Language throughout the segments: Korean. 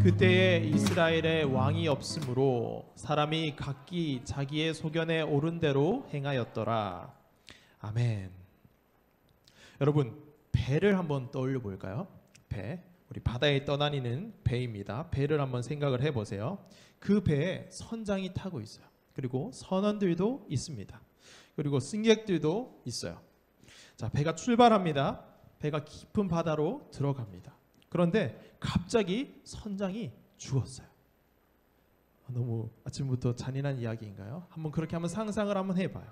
그때에 이스라엘에 왕이 없으므로 사람이 각기 자기의 소견에 옳은 대로 행하였더라. 아멘. 여러분, 배를 한번 떠올려 볼까요? 배, 우리 바다에 떠다니는 배입니다. 배를 한번 생각을 해보세요. 그 배에 선장이 타고 있어요. 그리고 선원들도 있습니다. 그리고 승객들도 있어요. 자, 배가 출발합니다. 배가 깊은 바다로 들어갑니다. 그런데 갑자기 선장이 죽었어요. 너무 아침부터 잔인한 이야기인가요? 그렇게 한번 상상을 한번 해봐요.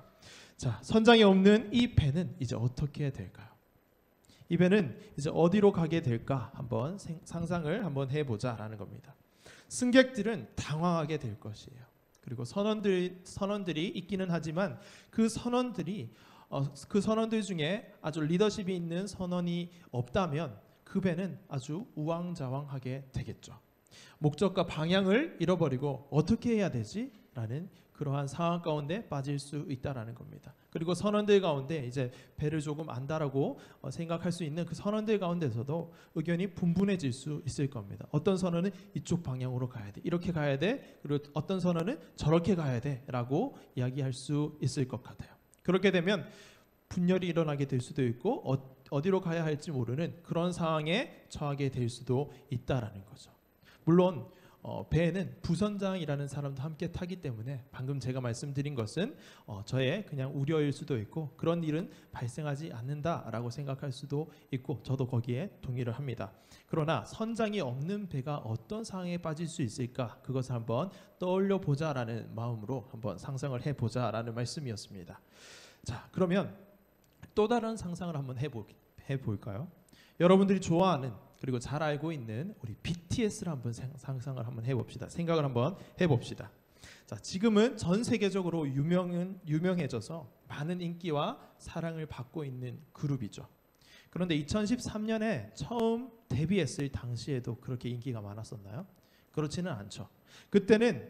자, 선장이 없는 이 배는 이제 어떻게 될까요? 이 배는 이제 어디로 가게 될까? 한번 상상을 한번 해보자라는 겁니다. 승객들은 당황하게 될 것이에요. 그리고 선원들이 있기는 하지만 그 선원들 중에 아주 리더십이 있는 선원이 없다면 그 배는 아주 우왕좌왕하게 되겠죠. 목적과 방향을 잃어버리고 어떻게 해야 되지? 라는 그러한 상황 가운데 빠질 수 있다라는 겁니다. 그리고 선원들 가운데 이제 배를 조금 안다라고 생각할 수 있는 그 선원들 가운데서도 의견이 분분해질 수 있을 겁니다. 어떤 선원은 이쪽 방향으로 가야 돼, 이렇게 가야 돼, 그리고 어떤 선원은 저렇게 가야 돼 라고 이야기할 수 있을 것 같아요. 그렇게 되면 분열이 일어나게 될 수도 있고 어디로 가야 할지 모르는 그런 상황에 처하게 될 수도 있다라는 거죠. 물론 배에는 부선장이라는 사람도 함께 타기 때문에 방금 제가 말씀드린 것은 저의 그냥 우려일 수도 있고 그런 일은 발생하지 않는다라고 생각할 수도 있고 저도 거기에 동의를 합니다. 그러나 선장이 없는 배가 어떤 상황에 빠질 수 있을까? 그것을 한번 떠올려 보자라는 마음으로 한번 상상을 해보자라는 말씀이었습니다. 자, 그러면 또 다른 상상을 한번 해볼까요? 여러분들이 좋아하는 그리고 잘 알고 있는 우리 BTS를 한번 상상을 한번 해봅시다. 생각을 한번 해봅시다. 자, 지금은 전 세계적으로 유명해져서 많은 인기와 사랑을 받고 있는 그룹이죠. 그런데 2013년에 처음 데뷔했을 당시에도 그렇게 인기가 많았었나요? 그렇지는 않죠. 그때는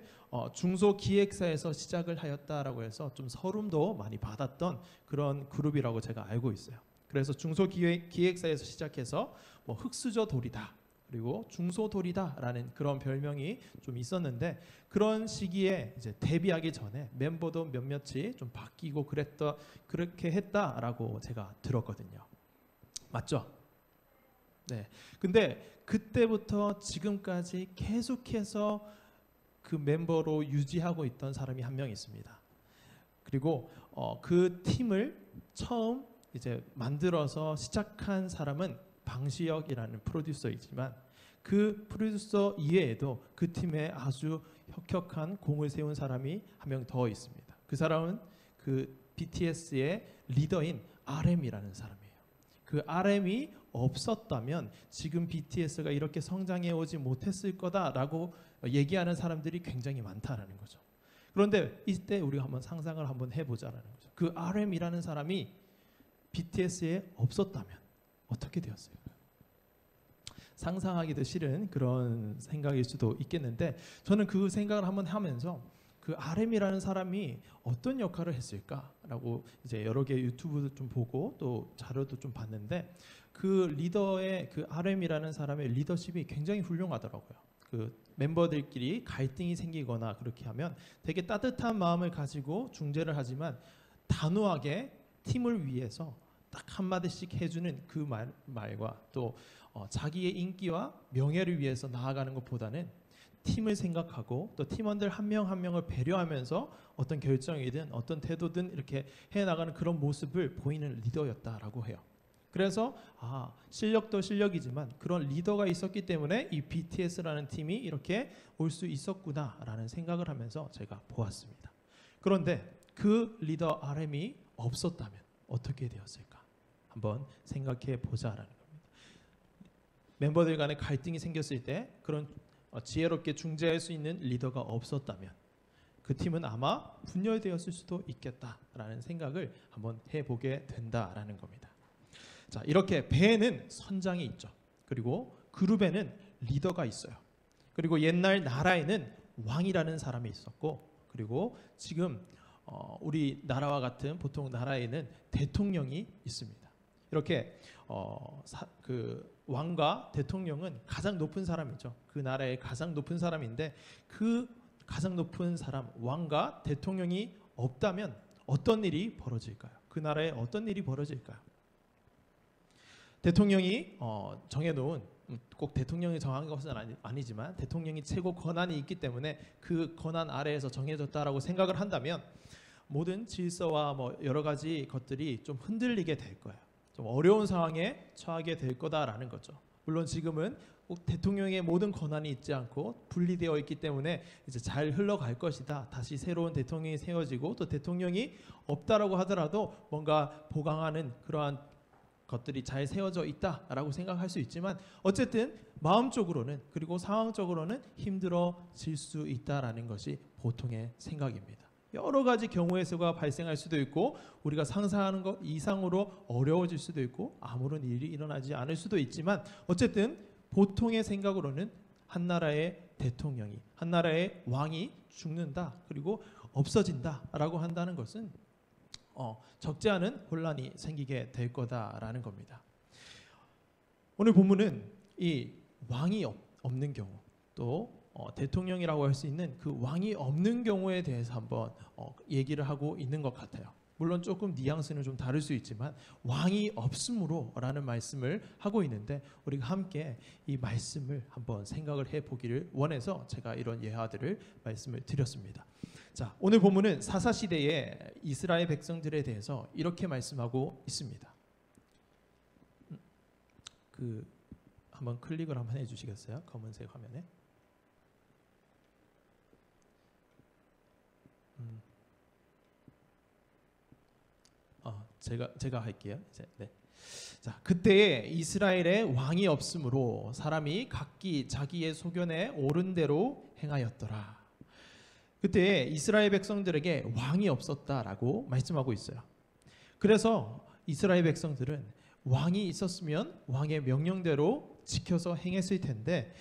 중소기획사에서 시작을 하였다라고 해서 좀 서름도 많이 받았던 그런 그룹이라고 제가 알고 있어요. 그래서 중소기획사에서 시작해서 흑수저돌이다, 그리고 중소돌이다라는 그런 별명이 좀 있었는데 그런 시기에 이제 데뷔하기 전에 멤버도 몇몇이 좀 바뀌고 그렇게 했다라고 제가 들었거든요. 맞죠? 네. 근데 그때부터 지금까지 계속해서 그 멤버로 유지하고 있던 사람이 한 명 있습니다. 그리고 그 팀을 처음 이제 만들어서 시작한 사람은 방시혁이라는 프로듀서이지만 그 프로듀서 이외에도 그 팀에 아주 혁혁한 공을 세운 사람이 한 명 더 있습니다. 그 사람은 그 BTS의 리더인 RM이라는 사람이에요. 그 RM이 없었다면 지금 BTS가 이렇게 성장해 오지 못했을 거다라고 얘기하는 사람들이 굉장히 많다라는 거죠. 그런데 이때 우리가 한번 상상을 한번 해보자라는 거죠. 그 RM이라는 사람이 BTS에 없었다면 어떻게 되었을까요? 상상하기도 싫은 그런 생각일 수도 있겠는데 저는 그 생각을 한번 하면서 그 RM이라는 사람이 어떤 역할을 했을까라고 이제 여러 개 유튜브도 좀 보고 또 자료도 좀 봤는데 그 리더의 그 RM이라는 사람의 리더십이 굉장히 훌륭하더라고요. 그 멤버들끼리 갈등이 생기거나 그렇게 하면 되게 따뜻한 마음을 가지고 중재를 하지만 단호하게 팀을 위해서 딱 한마디씩 해주는 그 말과 또 자기의 인기와 명예를 위해서 나아가는 것보다는 팀을 생각하고 또 팀원들 한 명 한 명을 배려하면서 어떤 결정이든 어떤 태도든 이렇게 해나가는 그런 모습을 보이는 리더였다라고 해요. 그래서 실력도 실력이지만 그런 리더가 있었기 때문에 이 BTS라는 팀이 이렇게 올 수 있었구나라는 생각을 하면서 제가 보았습니다. 그런데 그 리더 RM이 없었다면 어떻게 되었을까? 한번 생각해 보자라는 겁니다. 멤버들 간에 갈등이 생겼을 때 그런 지혜롭게 중재할 수 있는 리더가 없었다면 그 팀은 아마 분열되었을 수도 있겠다라는 생각을 한번 해보게 된다라는 겁니다. 자, 이렇게 배에는 선장이 있죠. 그리고 그룹에는 리더가 있어요. 그리고 옛날 나라에는 왕이라는 사람이 있었고 그리고 지금 우리 나라와 같은 보통 나라에는 대통령이 있습니다. 이렇게 그 왕과 대통령은 가장 높은 사람이죠. 그 나라의 가장 높은 사람인데 그 가장 높은 사람 왕과 대통령이 없다면 어떤 일이 벌어질까요? 그 나라에 어떤 일이 벌어질까요? 대통령이 정해놓은, 꼭 대통령이 정한 것은 아니지만 대통령이 최고 권한이 있기 때문에 그 권한 아래에서 정해졌다라고 생각을 한다면 모든 질서와 뭐 여러 가지 것들이 좀 흔들리게 될 거예요. 좀 어려운 상황에 처하게 될 거다라는 거죠. 물론 지금은 꼭 대통령의 모든 권한이 있지 않고 분리되어 있기 때문에 이제 잘 흘러갈 것이다. 다시 새로운 대통령이 세워지고 또 대통령이 없다라고 하더라도 뭔가 보강하는 그러한 것들이 잘 세워져 있다라고 생각할 수 있지만 어쨌든 마음적으로는 그리고 상황적으로는 힘들어질 수 있다라는 것이 보통의 생각입니다. 여러 가지 경우의 수가 발생할 수도 있고 우리가 상상하는 것 이상으로 어려워질 수도 있고 아무런 일이 일어나지 않을 수도 있지만 어쨌든 보통의 생각으로는 한 나라의 대통령이 한 나라의 왕이 죽는다 그리고 없어진다라고 한다는 것은 적지 않은 혼란이 생기게 될 거다라는 겁니다. 오늘 본문은 이 왕이 없는 경우 또 대통령이라고 할 수 있는 그 왕이 없는 경우에 대해서 한번 얘기를 하고 있는 것 같아요. 물론 조금 뉘앙스는 좀 다를 수 있지만 왕이 없으므로 라는 말씀을 하고 있는데 우리가 함께 이 말씀을 한번 생각을 해보기를 원해서 제가 이런 예화들을 말씀을 드렸습니다. 자, 오늘 본문은 사사시대의 이스라엘 백성들에 대해서 이렇게 말씀하고 있습니다. 한번 클릭을 한번 해주시겠어요? 검은색 화면에. 제가 할게요. 네. 자, 그때에 이스라엘에 왕이 없으므로 사람이 각기 자기의 소견에 옳은 대로 행하였더라. 그때 이스라엘 백성들에게 왕이 없었다라고 말씀하고 있어요. 그래서 이스라엘 백성들은 왕이 있었으면 왕의 명령대로 지켜서 행했을 텐데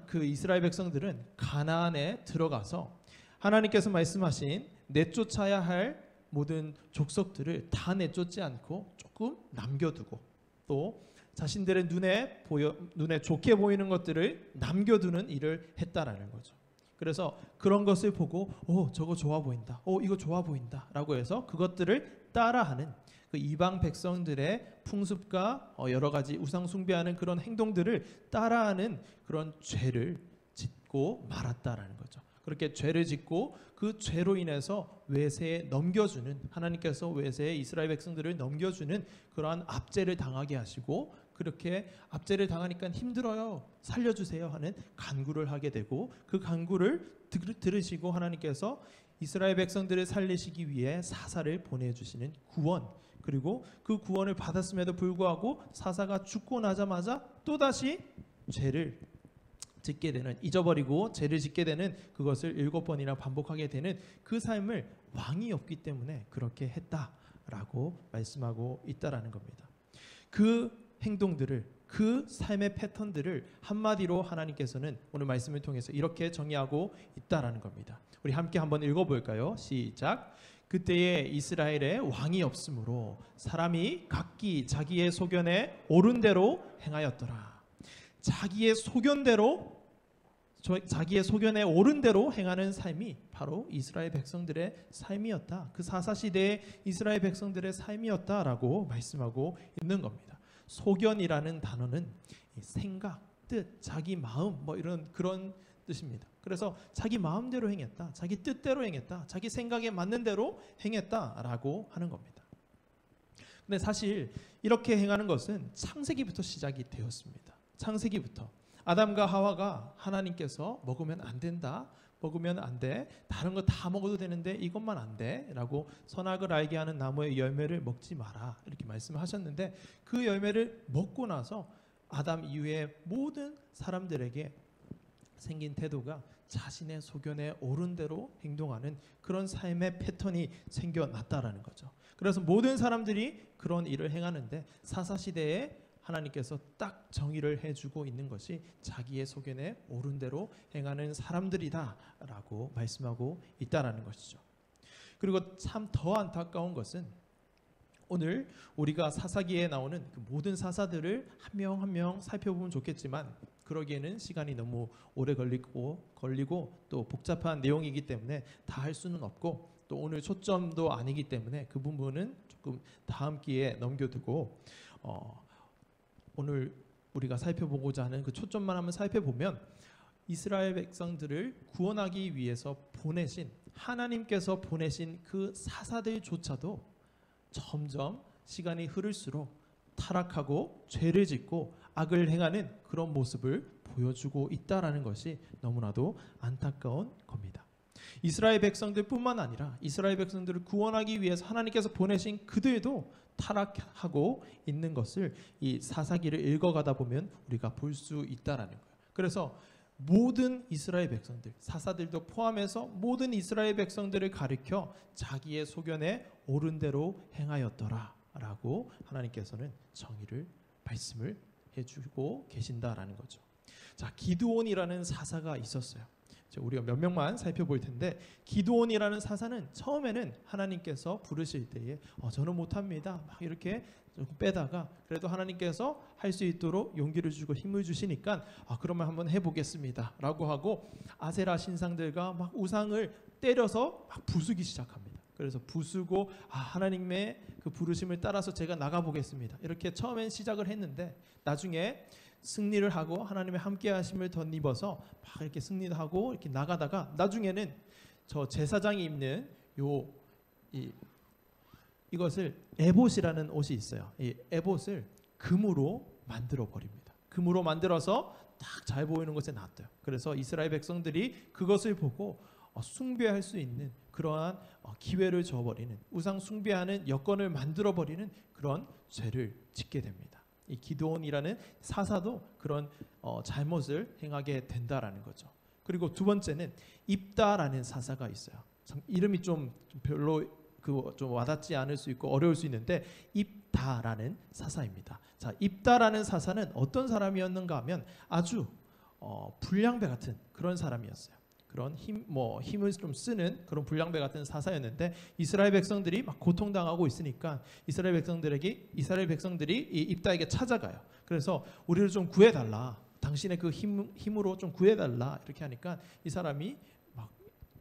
그 이스라엘 백성들은 가나안에 들어가서 하나님께서 말씀하신 내쫓아야 할 모든 족속들을 다 내쫓지 않고 조금 남겨두고 또 자신들의 눈에 좋게 보이는 것들을 남겨두는 일을 했다라는 거죠. 그래서 그런 것을 보고 저거 좋아 보인다. 이거 좋아 보인다. 라고 해서 그것들을 따라하는 그 이방 백성들의 풍습과 여러 가지 우상 숭배하는 그런 행동들을 따라하는 그런 죄를 짓고 말았다라는 거죠. 그렇게 죄를 짓고 그 죄로 인해서 외세에 넘겨주는 하나님께서 외세에 이스라엘 백성들을 넘겨주는 그러한 압제를 당하게 하시고 그렇게 압제를 당하니까 힘들어요. 살려주세요 하는 간구를 하게 되고 그 간구를 들으시고 하나님께서 이스라엘 백성들을 살리시기 위해 사사를 보내주시는 구원 그리고 그 구원을 받았음에도 불구하고 사사가 죽고 나자마자 또다시 죄를 짓게 되는 잊어버리고 죄를 짓게 되는 그것을 7번이나 반복하게 되는 그 삶을 왕이 없기 때문에 그렇게 했다라고 말씀하고 있다라는 겁니다. 그 행동들을 그 삶의 패턴들을 한마디로 하나님께서는 오늘 말씀을 통해서 이렇게 정의하고 있다라는 겁니다. 우리 함께 한번 읽어볼까요? 시작. 그때에 이스라엘에 왕이 없으므로 사람이 각기 자기의 소견에 옳은 대로 행하였더라. 자기의 소견에 옳은 대로 행하는 삶이 바로 이스라엘 백성들의 삶이었다. 그 사사시대의 이스라엘 백성들의 삶이었다라고 말씀하고 있는 겁니다. 소견이라는 단어는 생각, 뜻, 자기 마음 이런 그런 뜻입니다. 그래서 자기 마음대로 행했다, 자기 뜻대로 행했다, 자기 생각에 맞는 대로 행했다라고 하는 겁니다. 근데 사실 이렇게 행하는 것은 창세기부터 시작이 되었습니다. 창세기부터 아담과 하와가 하나님께서 먹으면 안 된다, 먹으면 안 돼, 다른 거 다 먹어도 되는데 이것만 안 돼 라고 선악을 알게 하는 나무의 열매를 먹지 마라 이렇게 말씀하셨는데 그 열매를 먹고 나서 아담 이후에 모든 사람들에게 생긴 태도가 자신의 소견에 옳은 대로 행동하는 그런 삶의 패턴이 생겨났다라는 거죠. 그래서 모든 사람들이 그런 일을 행하는데 사사시대에 하나님께서 딱 정의를 해주고 있는 것이 자기의 소견에 옳은 대로 행하는 사람들이다라고 말씀하고 있다라는 것이죠. 그리고 참 더 안타까운 것은 오늘 우리가 사사기에 나오는 그 모든 사사들을 한 명 한 명 살펴보면 좋겠지만 그러기에는 시간이 너무 오래 걸리고 또 복잡한 내용이기 때문에 다 할 수는 없고 또 오늘 초점도 아니기 때문에 그 부분은 조금 다음 기회에 넘겨두고 오늘 우리가 살펴보고자 하는 그 초점만 한번 살펴보면 이스라엘 백성들을 구원하기 위해서 보내신 하나님께서 보내신 그 사사들조차도 점점 시간이 흐를수록 타락하고 죄를 짓고 악을 행하는 그런 모습을 보여주고 있다라는 것이 너무나도 안타까운 겁니다. 이스라엘 백성들뿐만 아니라 이스라엘 백성들을 구원하기 위해서 하나님께서 보내신 그들도 타락하고 있는 것을 이 사사기를 읽어가다 보면 우리가 볼 수 있다라는 거예요. 그래서 모든 이스라엘 백성들, 사사들도 포함해서 모든 이스라엘 백성들을 가리켜 자기의 소견에 옳은 대로 행하였더라 라고 하나님께서는 정의를 말씀을 해주고 계신다라는 거죠. 자, 기드온이라는 사사가 있었어요. 우리가 몇 명만 살펴볼 텐데 기드온이라는 사사는 처음에는 하나님께서 부르실 때에 저는 못합니다 막 이렇게 조금 빼다가 그래도 하나님께서 할 수 있도록 용기를 주고 힘을 주시니까 그러면 한번 해보겠습니다 라고 하고 아세라 신상들과 막 우상을 때려서 막 부수기 시작합니다. 그래서 부수고 하나님의 그 부르심을 따라서 제가 나가보겠습니다 이렇게 처음엔 시작을 했는데 나중에 승리를 하고 하나님의 함께 하심을 덧입어서 막 이렇게 승리도 하고 이렇게 나가다가 나중에는 저 제사장이 입는 이것을 에봇이라는 옷이 있어요. 이 에봇을 금으로 만들어 버립니다. 금으로 만들어서 딱 잘 보이는 곳에 놨대요. 그래서 이스라엘 백성들이 그것을 보고 숭배할 수 있는 그러한 기회를 줘버리는 우상 숭배하는 여건을 만들어 버리는 그런 죄를 짓게 됩니다. 이 기드온이라는 사사도 그런 잘못을 행하게 된다라는 거죠. 그리고 두 번째는 입다라는 사사가 있어요. 참 이름이 좀 별로 좀 와닿지 않을 수 있고 어려울 수 있는데 입다라는 사사입니다. 자, 입다라는 사사는 어떤 사람이었는가 하면 아주 불량배 같은 그런 사람이었어요. 그런 힘을 좀 쓰는 그런 불량배 같은 사사였는데 이스라엘 백성들이 막 고통당하고 있으니까 이스라엘 백성들이 이 입다에게 찾아가요. 그래서 우리를 좀 구해달라. 당신의 그 힘으로 좀 구해달라. 이렇게 하니까 이 사람이 막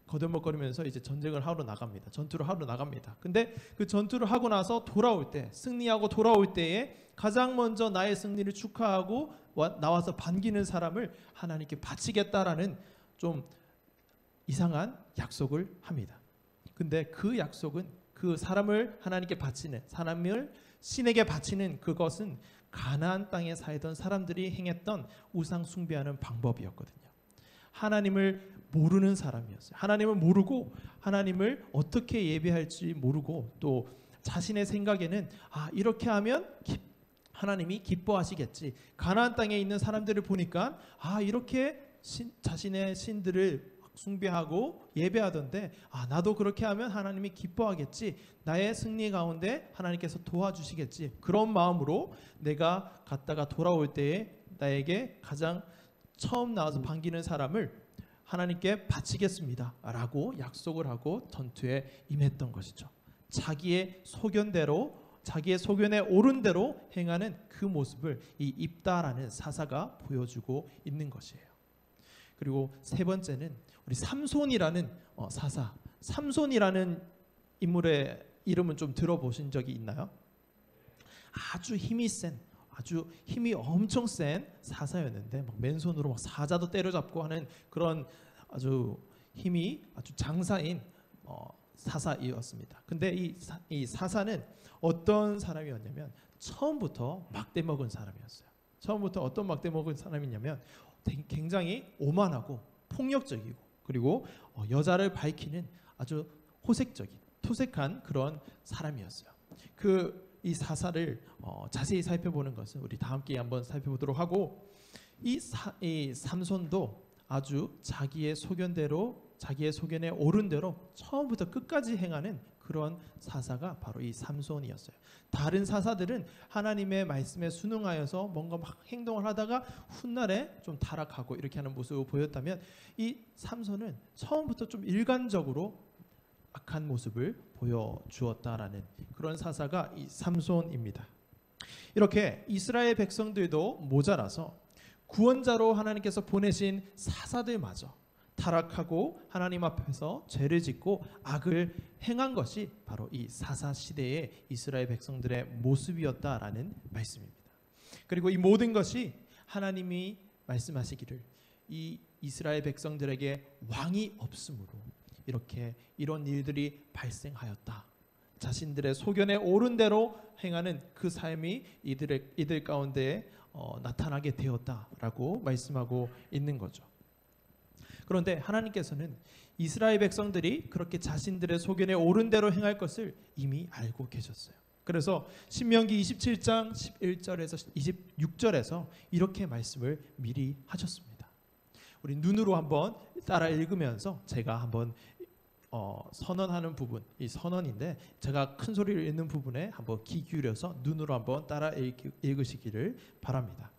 거들먹거리면서 이제 전쟁을 하러 나갑니다. 전투를 하러 나갑니다. 근데 그 전투를 하고 나서 돌아올 때 승리하고 돌아올 때에 가장 먼저 나의 승리를 축하하고 나와서 반기는 사람을 하나님께 바치겠다라는 좀 이상한 약속을 합니다. 근데 그 약속은 그 사람을 하나님께 바치는 사람을 신에게 바치는 그것은 가나안 땅에 살던 사람들이 행했던 우상 숭배하는 방법이었거든요. 하나님을 모르는 사람이었어요. 하나님을 모르고 하나님을 어떻게 예배할지 모르고 또 자신의 생각에는 이렇게 하면 하나님이 기뻐하시겠지. 가나안 땅에 있는 사람들을 보니까 이렇게 자신의 신들을 숭배하고 예배하던데 나도 그렇게 하면 하나님이 기뻐하겠지. 나의 승리 가운데 하나님께서 도와주시겠지. 그런 마음으로 내가 갔다가 돌아올 때에 나에게 가장 처음 나와서 반기는 사람을 하나님께 바치겠습니다 라고 약속을 하고 전투에 임했던 것이죠. 자기의 소견대로 자기의 소견에 옳은 대로 행하는 그 모습을 이 입다라는 사사가 보여주고 있는 것이에요. 그리고 세 번째는 우리 삼손이라는 사사. 삼손이라는 인물의 이름은 좀 들어보신 적이 있나요? 아주 힘이 엄청 센 사사였는데 막 맨손으로 막 사자도 때려잡고 하는 그런 아주 힘이 아주 장사인 사사이었습니다. 근데 이 사사는 어떤 사람이었냐면 처음부터 막대 먹은 사람이었어요. 처음부터 어떤 막대 먹은 사람이냐면 굉장히 오만하고 폭력적이고 그리고 여자를 밝히는 아주 토색한 그런 사람이었어요. 이 사사를 자세히 살펴보는 것은 우리 다음 기회에 한번 살펴보도록 하고 이 삼손도 아주 자기의 소견대로 자기의 소견에 옳은 대로 처음부터 끝까지 행하는 그런 사사가 바로 이 삼손이었어요. 다른 사사들은 하나님의 말씀에 순응하여서 뭔가 막 행동을 하다가 훗날에 좀 타락하고 이렇게 하는 모습을 보였다면 이 삼손은 처음부터 좀 일관적으로 악한 모습을 보여주었다라는 그런 사사가 이 삼손입니다. 이렇게 이스라엘 백성들도 모자라서 구원자로 하나님께서 보내신 사사들마저 타락하고 하나님 앞에서 죄를 짓고 악을 행한 것이 바로 이 사사 시대의 이스라엘 백성들의 모습이었다라는 말씀입니다. 그리고 이 모든 것이 하나님이 말씀하시기를 이 이스라엘 백성들에게 왕이 없으므로 이렇게 이런 일들이 발생하였다. 자신들의 소견에 옳은 대로 행하는 그 삶이 이들 가운데 나타나게 되었다라고 말씀하고 있는 거죠. 그런데 하나님께서는 이스라엘 백성들이 그렇게 자신들의 소견에 옳은 대로 행할 것을 이미 알고 계셨어요. 그래서 신명기 27장 11절에서 26절에서 이렇게 말씀을 미리 하셨습니다. 우리 눈으로 한번 따라 읽으면서 제가 한번 선언하는 부분, 이 선언인데 제가 큰 소리로 읽는 부분에 한번 귀 기울여서 눈으로 한번 따라 읽으시기를 바랍니다.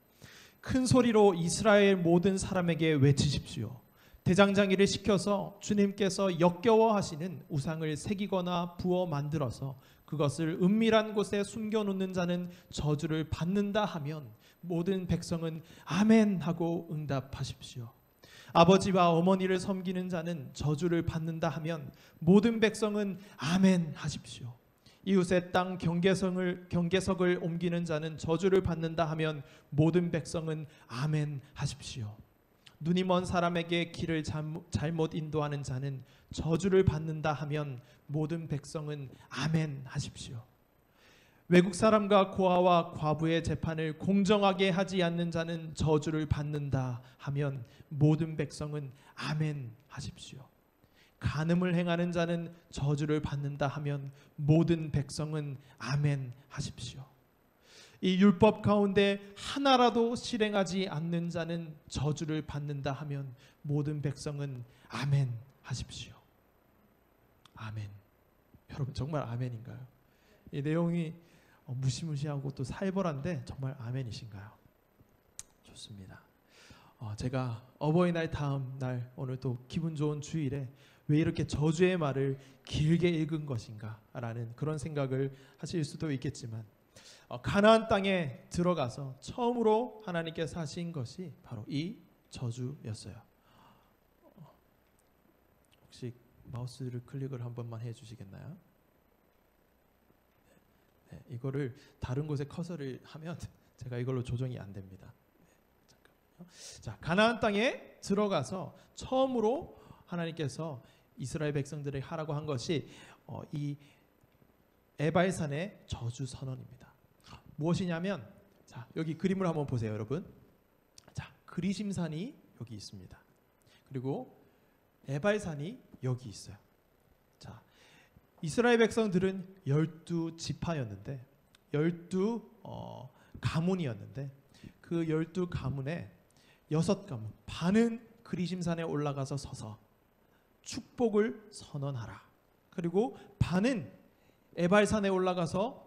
큰 소리로 이스라엘 모든 사람에게 외치십시오. 대장장이를 시켜서 주님께서 역겨워하시는 우상을 새기거나 부어 만들어서 그것을 은밀한 곳에 숨겨놓는 자는 저주를 받는다 하면 모든 백성은 아멘 하고 응답하십시오. 아버지와 어머니를 섬기는 자는 저주를 받는다 하면 모든 백성은 아멘 하십시오. 이웃의 땅 경계석을 옮기는 자는 저주를 받는다 하면 모든 백성은 아멘 하십시오. 눈이 먼 사람에게 길을 잘못 인도하는 자는 저주를 받는다 하면 모든 백성은 아멘 하십시오. 외국 사람과 고아와 과부의 재판을 공정하게 하지 않는 자는 저주를 받는다 하면 모든 백성은 아멘 하십시오. 간음을 행하는 자는 저주를 받는다 하면 모든 백성은 아멘 하십시오. 이 율법 가운데 하나라도 실행하지 않는 자는 저주를 받는다 하면 모든 백성은 아멘 하십시오. 아멘. 여러분 정말 아멘인가요? 이 내용이 무시무시하고 또 살벌한데 정말 아멘이신가요? 좋습니다. 제가 어버이날 다음 날 오늘 또 기분 좋은 주일에 왜 이렇게 저주의 말을 길게 읽은 것인가 라는 그런 생각을 하실 수도 있겠지만 가나안 땅에 들어가서 처음으로 하나님께서 하신 것이 바로 이 저주였어요. 혹시 마우스를 클릭을 한 번만 해주시겠나요? 네, 이거를 다른 곳에 커서를 하면 제가 이걸로 조정이 안 됩니다. 네, 잠깐만요. 자, 가나안 땅에 들어가서 처음으로 하나님께서 이스라엘 백성들에게 하라고 한 것이 이 에발산의 저주 선언입니다. 무엇이냐면 자, 여기 그림을 한번 보세요, 여러분. 자, 그리심산이 여기 있습니다. 그리고 에발산이 여기 있어요. 자, 이스라엘 백성들은 12지파였는데 12 가문이었는데 그 12가문에 6가문 반은 그리심산에 올라가서 서서 축복을 선언하라. 그리고 반은 에발산에 올라가서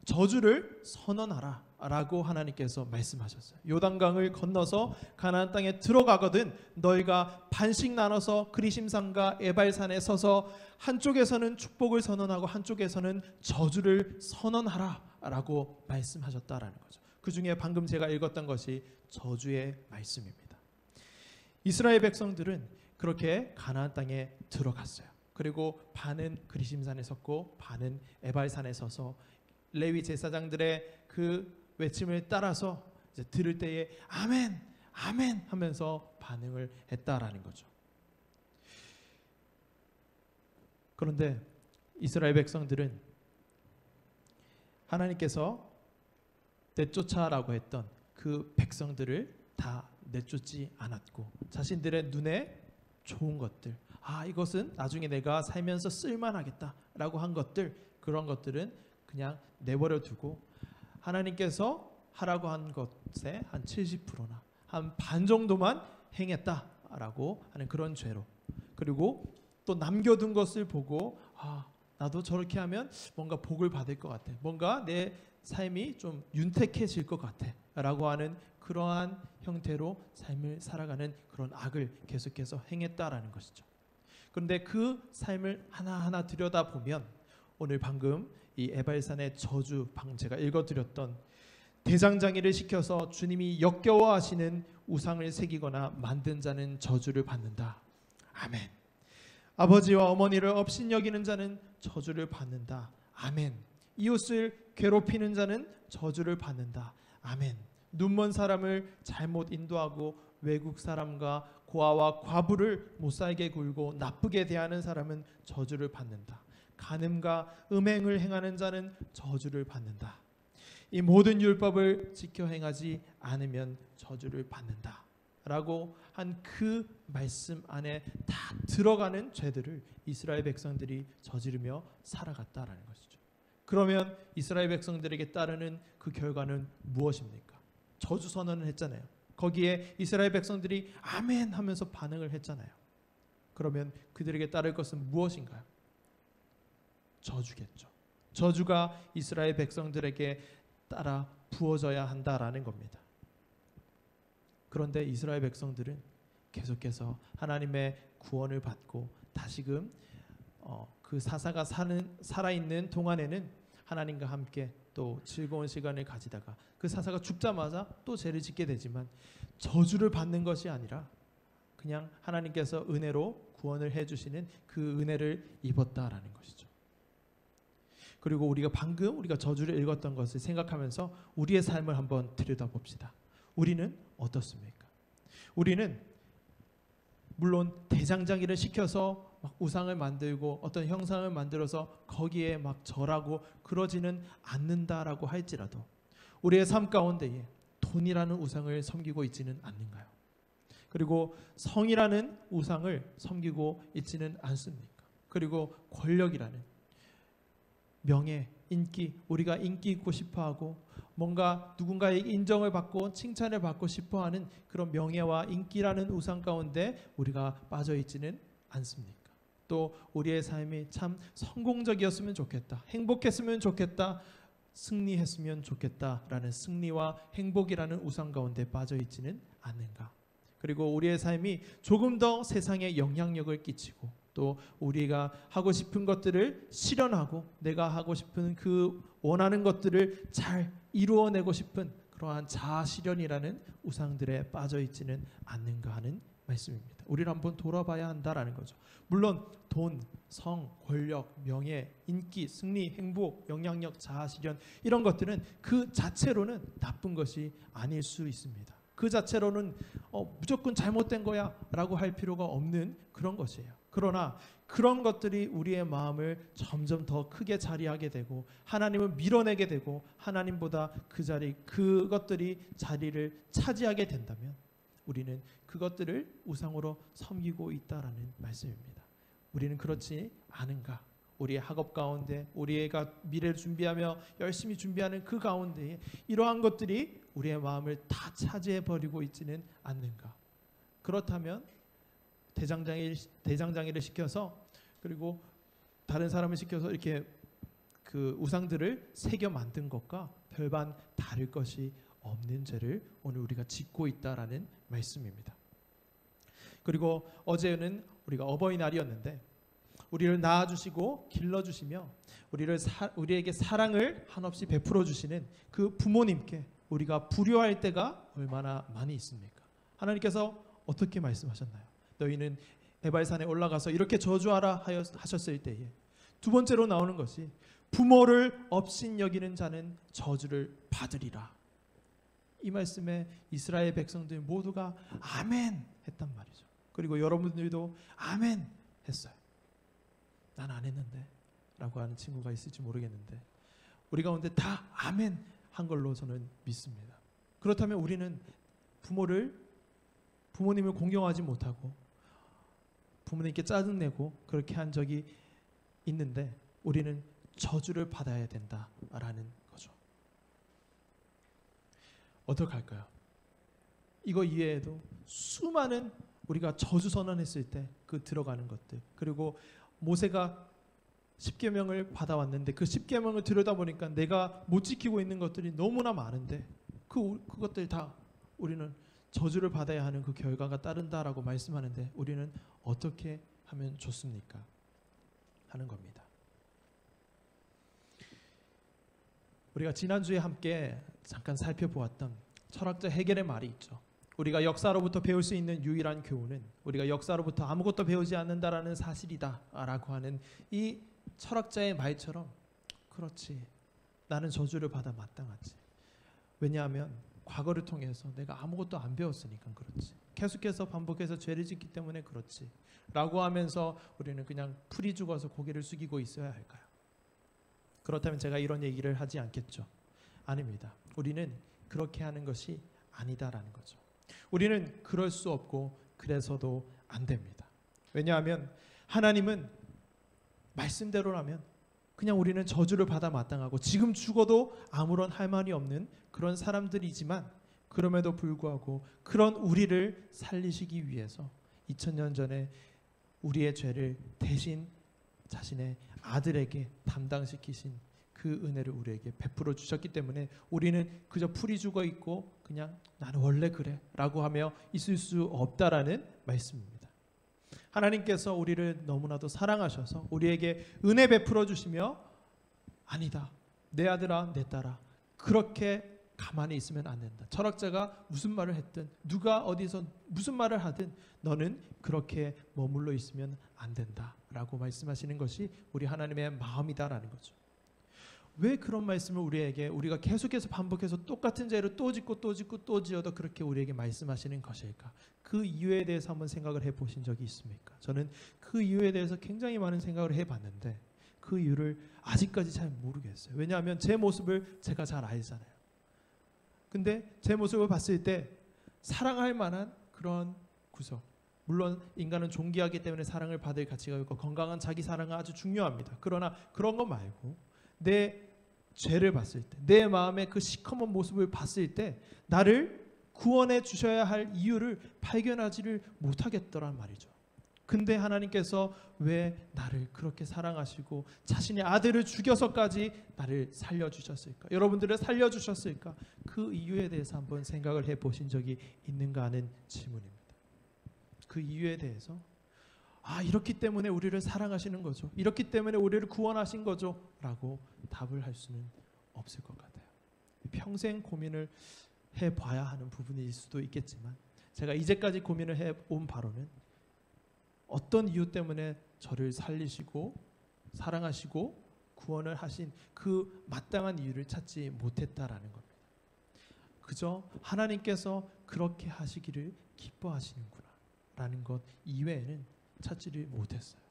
저주를 선언하라 라고 하나님께서 말씀하셨어요. 요단강을 건너서 가나안 땅에 들어가거든 너희가 반씩 나눠서 그리심산과 에발산에 서서 한쪽에서는 축복을 선언하고 한쪽에서는 저주를 선언하라 라고 말씀하셨다라는 거죠. 그 중에 방금 제가 읽었던 것이 저주의 말씀입니다. 이스라엘 백성들은 그렇게 가나안 땅에 들어갔어요. 그리고 반은 그리심산에 섰고 반은 에발산에 서서 레위 제사장들의 그 외침을 따라서 이제 들을 때에 아멘, 아멘 하면서 반응을 했다라는 거죠. 그런데 이스라엘 백성들은 하나님께서 내쫓아라고 했던 그 백성들을 다 내쫓지 않았고 자신들의 눈에 좋은 것들, 이것은 나중에 내가 살면서 쓸만하겠다라고 한 것들, 그런 것들은 그냥 내버려 두고 하나님께서 하라고 한 것에 한 70%나 한 반 정도만 행했다라고 하는 그런 죄로, 그리고 또 남겨둔 것을 보고 나도 저렇게 하면 뭔가 복을 받을 것 같아, 뭔가 내 삶이 좀 윤택해질 것 같아 라고 하는 그러한 형태로 삶을 살아가는 그런 악을 계속해서 행했다라는 것이죠. 그런데 그 삶을 하나하나 들여다보면 오늘 방금 이 에발산의 저주 제가 읽어드렸던 대장장이를 시켜서 주님이 역겨워하시는 우상을 새기거나 만든 자는 저주를 받는다. 아멘. 아버지와 어머니를 업신여기는 자는 저주를 받는다. 아멘. 이웃을 괴롭히는 자는 저주를 받는다. 아멘. 눈먼 사람을 잘못 인도하고 외국 사람과 고아와 과부를 못 살게 굴고 나쁘게 대하는 사람은 저주를 받는다. 간음과 음행을 행하는 자는 저주를 받는다. 이 모든 율법을 지켜 행하지 않으면 저주를 받는다 라고 한 그 말씀 안에 다 들어가는 죄들을 이스라엘 백성들이 저지르며 살아갔다라는 것이죠. 그러면 이스라엘 백성들에게 따르는 그 결과는 무엇입니까? 저주 선언을 했잖아요. 거기에 이스라엘 백성들이 아멘 하면서 반응을 했잖아요. 그러면 그들에게 따를 것은 무엇인가요? 저주겠죠. 저주가 이스라엘 백성들에게 따라 부어져야 한다라는 겁니다. 그런데 이스라엘 백성들은 계속해서 하나님의 구원을 받고 다시금 그 사사가 살아있는 동안에는 하나님과 함께 또 즐거운 시간을 가지다가 그 사사가 죽자마자 또 죄를 짓게 되지만 저주를 받는 것이 아니라 그냥 하나님께서 은혜로 구원을 해주시는 그 은혜를 입었다라는 것이죠. 그리고 우리가 저주를 읽었던 것을 생각하면서 우리의 삶을 한번 들여다봅시다. 우리는 어떻습니까? 우리는 물론 대장장이를 시켜서 막 우상을 만들고 어떤 형상을 만들어서 거기에 막 절하고 그러지는 않는다라고 할지라도 우리의 삶 가운데에 돈이라는 우상을 섬기고 있지는 않는가요? 그리고 성이라는 우상을 섬기고 있지는 않습니까? 그리고 권력이라는 명예, 인기, 우리가 인기 있고 싶어하고 뭔가 누군가의 인정을 받고 칭찬을 받고 싶어하는 그런 명예와 인기라는 우상 가운데 우리가 빠져 있지는 않습니까? 또 우리의 삶이 참 성공적이었으면 좋겠다, 행복했으면 좋겠다, 승리했으면 좋겠다라는 승리와 행복이라는 우상 가운데 빠져 있지는 않는가? 그리고 우리의 삶이 조금 더 세상에 영향력을 끼치고 또 우리가 하고 싶은 것들을 실현하고 내가 하고 싶은 그 원하는 것들을 잘 이루어내고 싶은 그러한 자아 실현이라는 우상들에 빠져 있지는 않는가 하는 말씀입니다. 우리를 한번 돌아봐야 한다라는 거죠. 물론 돈, 성, 권력, 명예, 인기, 승리, 행복, 영향력, 자아 실현 이런 것들은 그 자체로는 나쁜 것이 아닐 수 있습니다. 그 자체로는 무조건 잘못된 거야 라고 할 필요가 없는 그런 것이에요. 그러나 그런 것들이 우리의 마음을 점점 더 크게 자리하게 되고 하나님을 밀어내게 되고 하나님보다 그것들이 자리를 차지하게 된다면 우리는 그것들을 우상으로 섬기고 있다라는 말씀입니다. 우리는 그렇지 않은가? 우리의 학업 가운데 우리가 미래를 준비하며 열심히 준비하는 그 가운데에 이러한 것들이 우리의 마음을 다 차지해버리고 있지는 않는가? 그렇다면 대장장이를 시켜서 그리고 다른 사람을 시켜서 이렇게 그 우상들을 새겨 만든 것과 별반 다를 것이 없는 죄를 오늘 우리가 짓고 있다라는 말씀입니다. 그리고 어제는 우리가 어버이날이었는데 우리를 낳아주시고 길러주시며 우리에게 사랑을 한없이 베풀어 주시는 그 부모님께 우리가 불효할 때가 얼마나 많이 있습니까? 하나님께서 어떻게 말씀하셨나요? 너희는 에발산에 올라가서 이렇게 저주하라 하셨을 때에 두 번째로 나오는 것이 부모를 업신여기는 자는 저주를 받으리라. 이 말씀에 이스라엘 백성들 모두가 아멘 했단 말이죠. 그리고 여러분들도 아멘 했어요. 난 안 했는데 라고 하는 친구가 있을지 모르겠는데 우리 가운데 다 아멘 한 걸로 저는 믿습니다. 그렇다면 우리는 부모님을 공경하지 못하고 부모님께 짜증내고 그렇게 한 적이 있는데 우리는 저주를 받아야 된다라는 거죠. 어떻게 할까요? 이거 이외에도 수많은 우리가 저주 선언했을 때 그 들어가는 것들, 그리고 모세가 10계명을 받아왔는데 그 10계명을 들여다보니까 내가 못 지키고 있는 것들이 너무나 많은데 그것들 다 우리는 저주를 받아야 하는 그 결과가 따른다라고 말씀하는데 우리는 어떻게 하면 좋습니까? 하는 겁니다. 우리가 지난주에 함께 잠깐 살펴보았던 철학자 헤겔의 말이 있죠. 우리가 역사로부터 배울 수 있는 유일한 교훈은 우리가 역사로부터 아무것도 배우지 않는다라는 사실이다 라고 하는 이 철학자의 말처럼, 그렇지, 나는 저주를 받아 마땅하지. 왜냐하면 과거를 통해서 내가 아무것도 안 배웠으니까 그렇지, 계속해서 반복해서 죄를 짓기 때문에 그렇지 라고 하면서 우리는 그냥 풀이 죽어서 고개를 숙이고 있어야 할까요? 그렇다면 제가 이런 얘기를 하지 않겠죠. 아닙니다. 우리는 그렇게 하는 것이 아니다라는 거죠. 우리는 그럴 수 없고 그래서도 안 됩니다. 왜냐하면 하나님은 말씀대로라면 그냥 우리는 저주를 받아 마땅하고 지금 죽어도 아무런 할 말이 없는 그런 사람들이지만, 그럼에도 불구하고 그런 우리를 살리시기 위해서 2000년 전에 우리의 죄를 대신 자신의 아들에게 담당시키신 그 은혜를 우리에게 베풀어 주셨기 때문에 우리는 그저 풀이 죽어 있고 그냥 나는 원래 그래 라고 하며 있을 수 없다라는 말씀입니다. 하나님께서 우리를 너무나도 사랑하셔서 우리에게 은혜 베풀어 주시며, 아니다, 내 아들아 내 딸아, 그렇게 가만히 있으면 안 된다. 철학자가 무슨 말을 했든 누가 어디서 무슨 말을 하든 너는 그렇게 머물러 있으면 안 된다 라고 말씀하시는 것이 우리 하나님의 마음이다라는 거죠. 왜 그런 말씀을 우리가 계속해서 반복해서 똑같은 죄를 또 짓고 또 짓고 또 지어도 그렇게 우리에게 말씀하시는 것일까? 그 이유에 대해서 한번 생각을 해보신 적이 있습니까? 저는 그 이유에 대해서 굉장히 많은 생각을 해봤는데 그 이유를 아직까지 잘 모르겠어요. 왜냐하면 제 모습을 제가 잘 알잖아요. 근데 제 모습을 봤을 때 사랑할 만한 그런 구석, 물론 인간은 존귀하기 때문에 사랑을 받을 가치가 있고 건강한 자기 사랑은 아주 중요합니다. 그러나 그런 거 말고 내 죄를 봤을 때, 내 마음의 그 시커먼 모습을 봤을 때 나를 구원해 주셔야 할 이유를 발견하지를 못하겠더란 말이죠. 근데 하나님께서 왜 나를 그렇게 사랑하시고 자신의 아들을 죽여서까지 나를 살려주셨을까? 여러분들을 살려주셨을까? 그 이유에 대해서 한번 생각을 해보신 적이 있는가 하는 질문입니다. 그 이유에 대해서 이렇기 때문에 우리를 사랑하시는 거죠, 이렇기 때문에 우리를 구원하신 거죠 라고 답을 할 수는 없을 것 같아요. 평생 고민을 해봐야 하는 부분일 수도 있겠지만 제가 이제까지 고민을 해온 바로는 어떤 이유 때문에 저를 살리시고 사랑하시고 구원을 하신 그 마땅한 이유를 찾지 못했다라는 겁니다. 그저 하나님께서 그렇게 하시기를 기뻐하시는구나 라는 것 이외에는 찾지를 못했어요.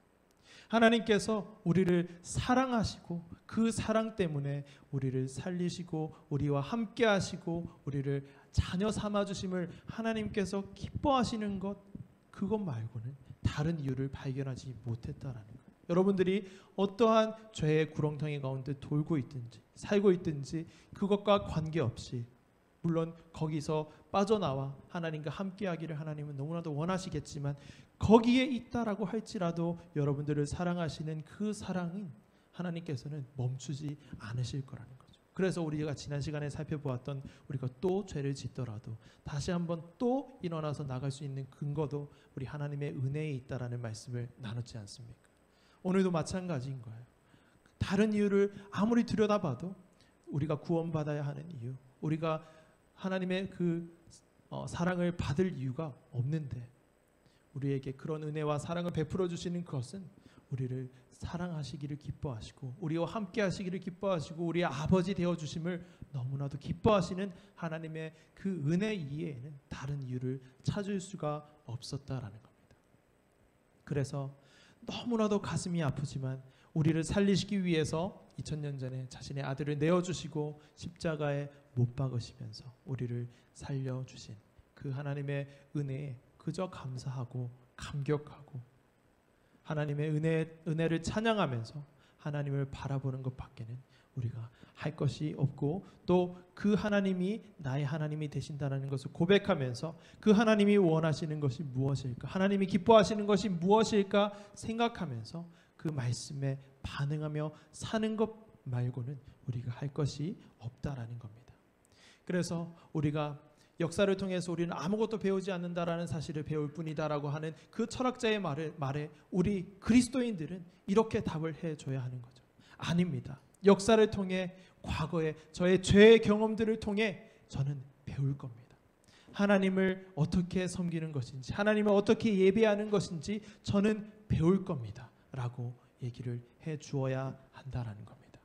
하나님께서 우리를 사랑하시고 그 사랑 때문에 우리를 살리시고 우리와 함께 하시고 우리를 자녀 삼아주심을 하나님께서 기뻐하시는 것, 그것 말고는 다른 이유를 발견하지 못했다라는 거예요. 여러분들이 어떠한 죄의 구렁텅이 가운데 돌고 있든지 살고 있든지 그것과 관계없이, 물론 거기서 빠져나와 하나님과 함께하기를 하나님은 너무나도 원하시겠지만 거기에 있다라고 할지라도 여러분들을 사랑하시는 그 사랑은 하나님께서는 멈추지 않으실 거라는 거죠. 그래서 우리가 지난 시간에 살펴보았던 우리가 또 죄를 짓더라도 다시 한번 또 일어나서 나갈 수 있는 근거도 우리 하나님의 은혜에 있다라는 말씀을 나눴지 않습니까? 오늘도 마찬가지인 거예요. 다른 이유를 아무리 들여다봐도 우리가 구원받아야 하는 이유, 우리가 하나님의 그 사랑을 받을 이유가 없는데 우리에게 그런 은혜와 사랑을 베풀어 주시는 것은 우리를 사랑하시기를 기뻐하시고 우리와 함께 하시기를 기뻐하시고 우리의 아버지 되어주심을 너무나도 기뻐하시는 하나님의 그 은혜 이외에는 다른 이유를 찾을 수가 없었다라는 겁니다. 그래서 너무나도 가슴이 아프지만 우리를 살리시기 위해서 2000년 전에 자신의 아들을 내어주시고 십자가에 못 박으시면서 우리를 살려주신 그 하나님의 은혜에 그저 감사하고 감격하고 하나님의 은혜를 찬양하면서 하나님을 바라보는 것밖에는 우리가 할 것이 없고 또 그 하나님이 나의 하나님이 되신다는 것을 고백하면서 그 하나님이 원하시는 것이 무엇일까, 하나님이 기뻐하시는 것이 무엇일까 생각하면서 그 말씀에 반응하며 사는 것 말고는 우리가 할 것이 없다라는 겁니다. 그래서 우리가 역사를 통해서 우리는 아무것도 배우지 않는다라는 사실을 배울 뿐이다라고 하는 그 철학자의 말에 우리 그리스도인들은 이렇게 답을 해줘야 하는 거죠. 아닙니다. 역사를 통해 과거의 저의 죄의 경험들을 통해 저는 배울 겁니다. 하나님을 어떻게 섬기는 것인지, 하나님을 어떻게 예배하는 것인지 저는 배울 겁니다 라고 얘기를 해 주어야 한다라는 겁니다.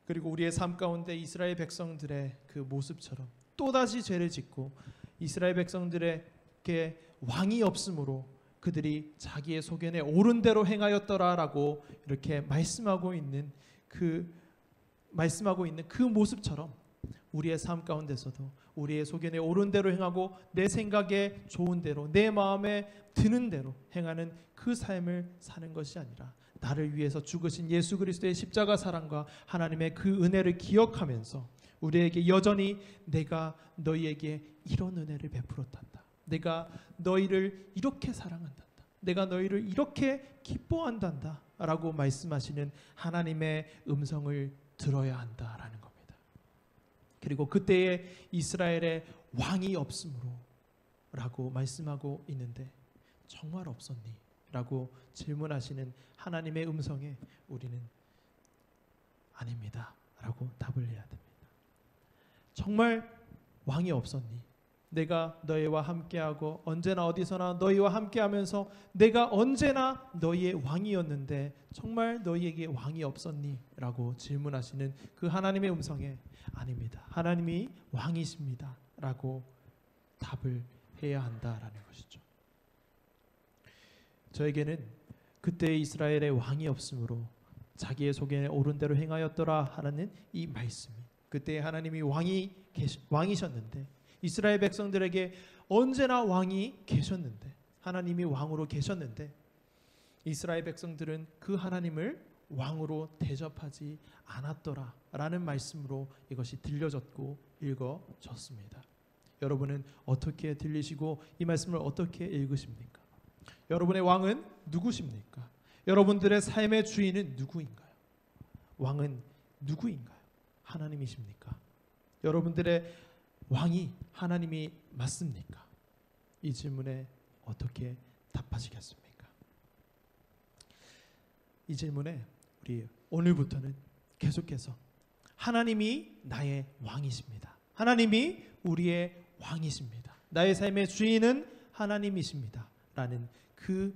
그리고 우리의 삶 가운데 이스라엘 백성들의 그 모습처럼 또다시 죄를 짓고 이스라엘 백성들에게 왕이 없으므로 그들이 자기의 소견에 옳은 대로 행하였더라라고 이렇게 말씀하고 있는 그 모습처럼 우리의 삶 가운데서도 우리의 소견에 옳은 대로 행하고 내 생각에 좋은 대로 내 마음에 드는 대로 행하는 그 삶을 사는 것이 아니라 나를 위해서 죽으신 예수 그리스도의 십자가 사랑과 하나님의 그 은혜를 기억하면서 우리에게 여전히 내가 너희에게 이런 은혜를 베풀었단다. 내가 너희를 이렇게 사랑한단다. 내가 너희를 이렇게 기뻐한단다 라고 말씀하시는 하나님의 음성을 들어야 한다라는 겁니다. 그리고 그때에 이스라엘의 왕이 없으므로 라고 말씀하고 있는데 정말 없었니? 라고 질문하시는 하나님의 음성에 우리는 아닙니다 라고 답을 해야 됩니다. 정말 왕이 없었니? 내가 너희와 함께하고 언제나 어디서나 너희와 함께하면서 내가 언제나 너희의 왕이었는데 정말 너희에게 왕이 없었니? 라고 질문하시는 그 하나님의 음성에 아닙니다. 하나님이 왕이십니다 라고 답을 해야 한다라는 것이죠. 저에게는 그때 이스라엘의 왕이 없으므로 자기의 소견에 옳은 대로 행하였더라 하는 이 말씀이 그때 하나님이 왕이셨는데 이스라엘 백성들에게 언제나 왕이 계셨는데 하나님이 왕으로 계셨는데 이스라엘 백성들은 그 하나님을 왕으로 대접하지 않았더라 라는 말씀으로 이것이 들려졌고 읽어졌습니다. 여러분은 어떻게 들리시고 이 말씀을 어떻게 읽으십니까? 여러분의 왕은 누구십니까? 여러분들의 삶의 주인은 누구인가요? 왕은 누구인가요? 하나님이십니까? 여러분들의 왕이 하나님이 맞습니까? 이 질문에 어떻게 답하시겠습니까? 이 질문에 우리 오늘부터는 계속해서 하나님이 나의 왕이십니다. 하나님이 우리의 왕이십니다. 나의 삶의 주인은 하나님이십니다. 라는 그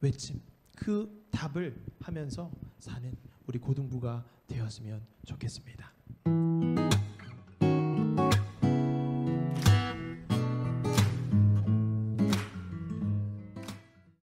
외침, 그 답을 하면서 사는 우리 고등부가 되었으면 좋겠습니다.